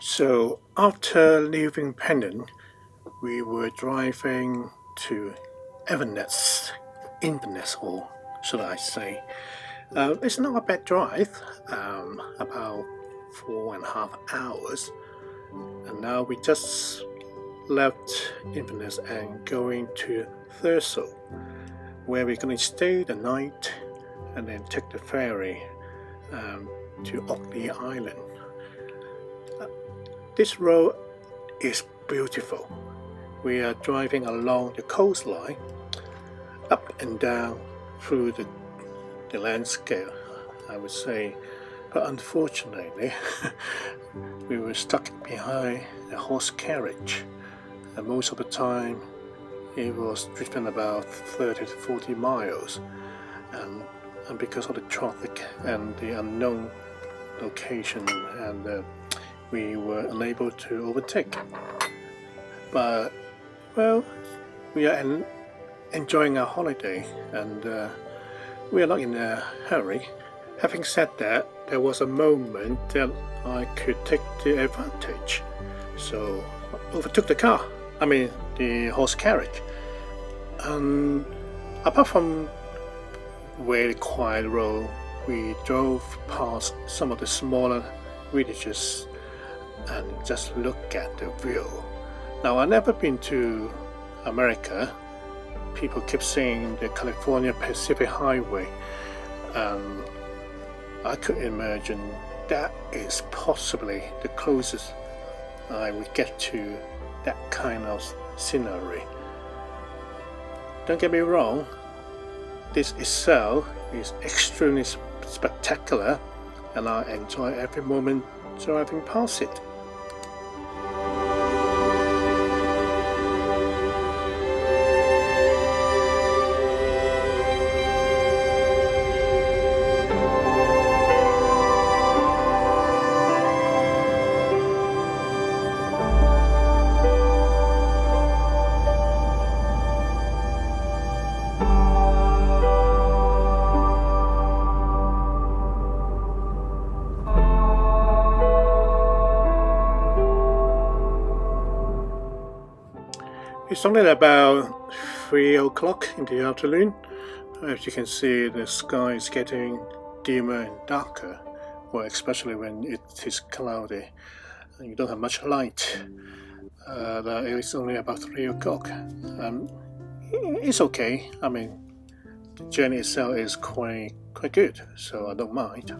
So after leaving Penang, we were driving to Inverness, or should I say. It's not a bad drive, about 4.5 hours. And now we just left Inverness and going to Thurso, where we're going to stay the night and then take the ferry to Orkney Island. This road is beautiful. We are driving along the coastline, up and down through the landscape, I would say. But unfortunately, we were stuck behind a horse carriage, and most of the time it was driven about 30 to 40 miles. And because of the traffic and the unknown location, and we were unable to overtake. But, well, we are enjoying our holiday, and we are not in a hurry. Having said that, there was a moment that I could take the advantage, so I overtook the horse carriage. And apart from very quiet road, we drove past some of the smaller villages and just look at the view. Now, I've never been to America. People keep saying the California Pacific Highway, and I could imagine that is possibly the closest I would get to that kind of scenery. Don't get me wrong, this itself is extremely spectacular, and I enjoy every moment driving past it. It's only about 3 o'clock in the afternoon. As you can see, the sky is getting dimmer and darker, well, especially when it is cloudy and you don't have much light. It's only about 3 o'clock. It's okay. The journey itself is quite good, so I don't mind.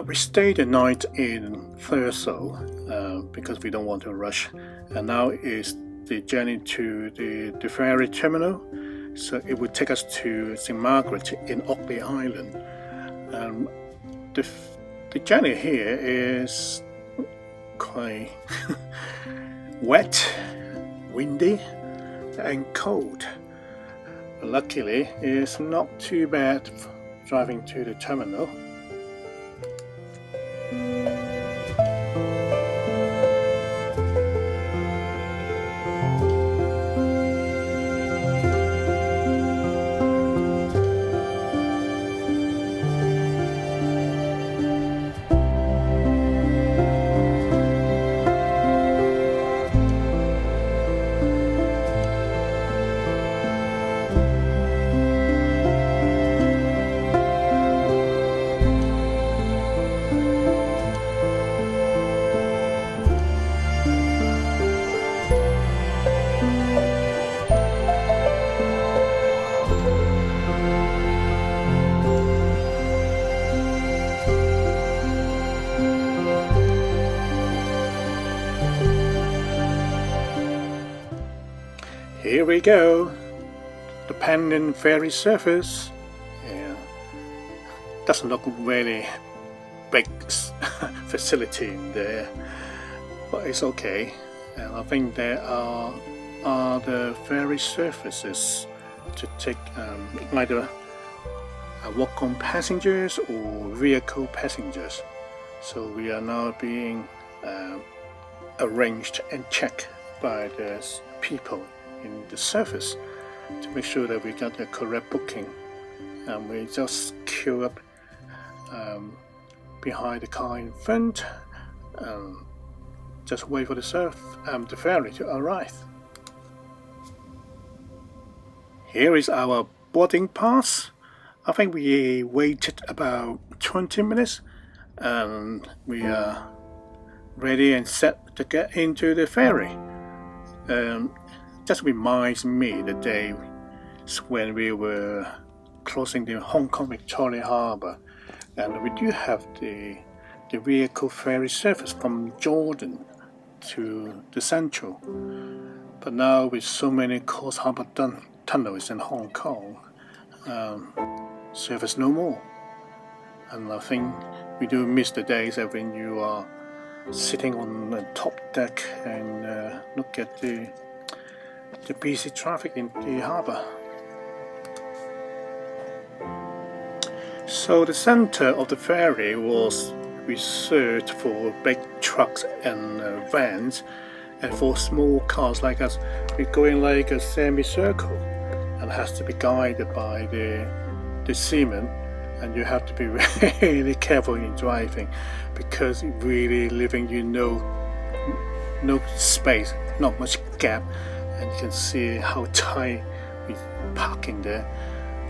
We stayed the night in Thurso because we don't want to rush, and now is the journey to the ferry terminal, so it would take us to St. Margaret in Orkney Island. The journey here is quite wet, windy and cold. But luckily, it's not too bad driving to the terminal. Here we go, the Penang ferry surface. Yeah, doesn't look really big facility in there, but it's okay. And I think there are other ferry surfaces to take either walk-on passengers or vehicle passengers. So we are now being arranged and checked by the people in the service to make sure that we got the correct booking. And we just queue up behind the car in front and just wait for the ferry to arrive. Here is our boarding pass. I think we waited about 20 minutes and we are ready and set to get into the ferry. Just reminds me the day when we were crossing the Hong Kong Victoria Harbour, and we do have the vehicle ferry service from Jordan to the Central. But now with so many cross harbour tunnels in Hong Kong, service no more. And I think we do miss the days when you are sitting on the top deck and look at the busy traffic in the harbour. So the centre of the ferry was reserved for big trucks and vans, and for small cars like us, we're going like a semicircle and has to be guided by the seamen, and you have to be really careful in driving because really leaving you no space, not much gap, and you can see how tight we parking there.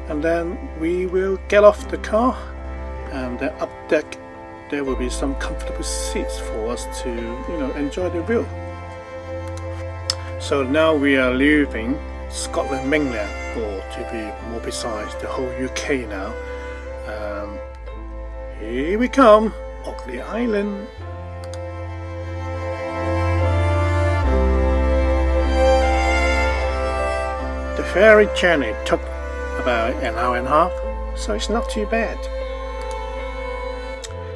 And then we will get off the car, and then up deck there will be some comfortable seats for us to enjoy the view. So now we are leaving Scotland mainland, or to be more precise, the whole UK now. Here we come, Orkney Island. The ferry journey took about an hour and a half, so it's not too bad.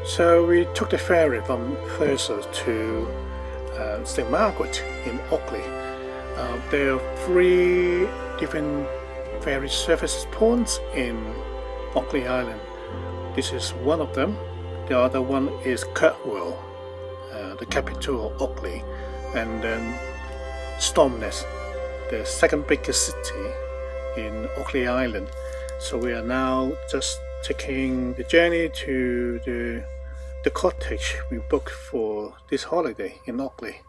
So we took the ferry from Thurso to St Margaret in Orkney. There are 3 different ferry service points in Orkney Island. This is one of them. The other one is Kirkwall, the capital of Orkney, and then Inverness, the second biggest city in Orkney Island. So we are now just taking the journey to the cottage we booked for this holiday in Orkney.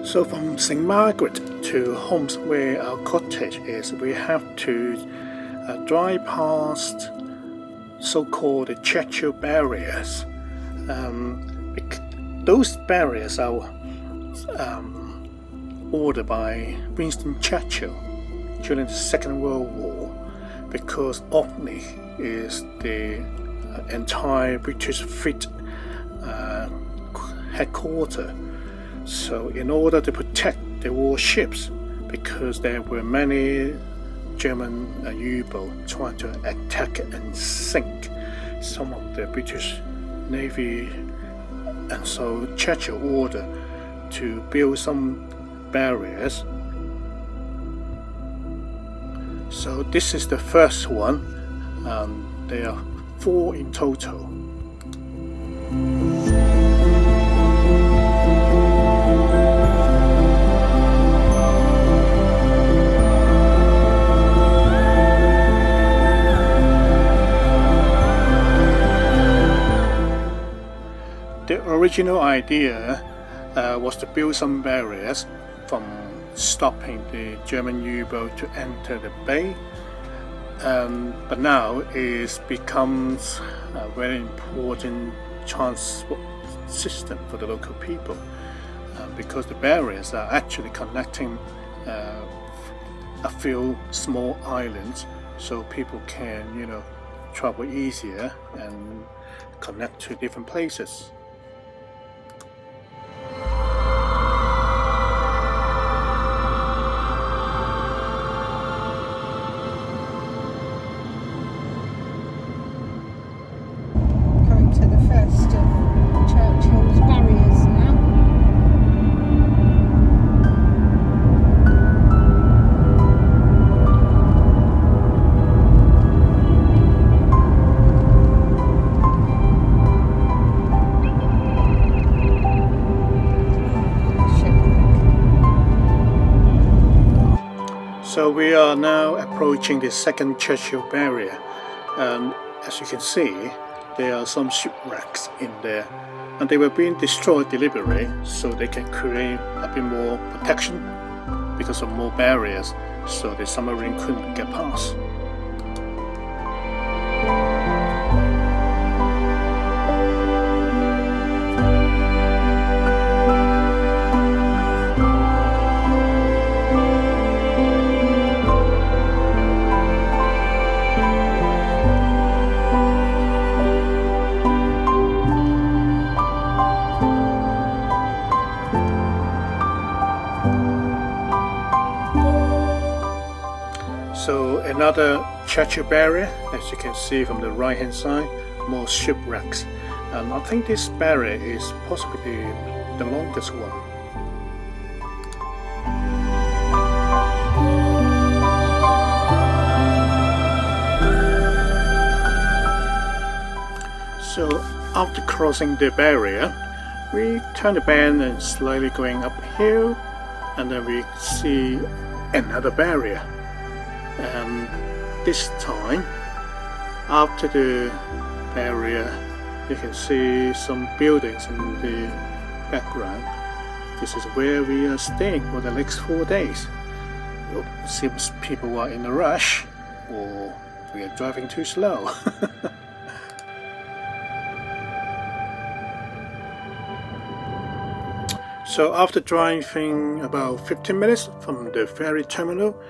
So from St Margaret to Holmes, where our cottage is, we have to drive past so-called Churchill barriers. Those barriers are ordered by Winston Churchill during the Second World War, because Orkney is the entire British fleet headquarters. So in order to protect the warships, because there were many German U-boats trying to attack and sink some of the British Navy, and so Churchill ordered to build some barriers. So this is the first one, there are 4 in total. The original idea was to build some barriers from stopping the German U-boat to enter the bay, but now it becomes a very important transport system for the local people, because the barriers are actually connecting a few small islands, so people can travel easier and connect to different places. Coming to the first of Churchill's barriers now. So we are now approaching the second Churchill barrier, and as you can see, there are some shipwrecks in there, and they were being destroyed deliberately so they can create a bit more protection because of more barriers, so the submarine couldn't get past. So another Churchill barrier, as you can see from the right hand side, more shipwrecks, and I think this barrier is possibly the longest one. So after crossing the barrier, we turn the bend and slightly going uphill, and then we see another barrier. And this time, after the barrier, you can see some buildings in the background. This is where we are staying for the next 4 days. It seems people are in a rush, or we are driving too slow. So after driving about 15 minutes from the ferry terminal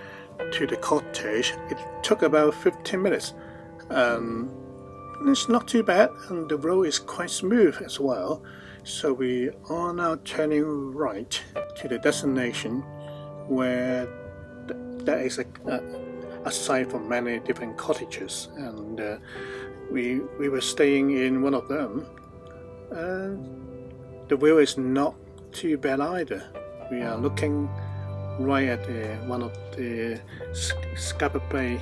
to the cottage, it took about 15 minutes. It's not too bad, and the road is quite smooth as well. So we are now turning right to the destination, where there is a site for many different cottages, and we were staying in one of them. The view is not too bad either. We are looking right at one of the Scarborough Bay.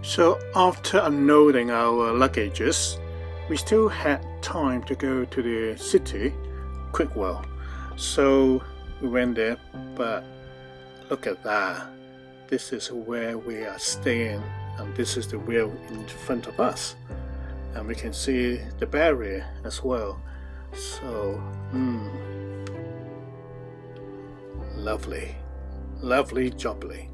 So after unloading our luggages, we still had time to go to the city, Quickwell. So we went there, but look at that. This is where we are staying, and this is the view in front of us, and we can see the barrier as well. So lovely, lovely jubbly.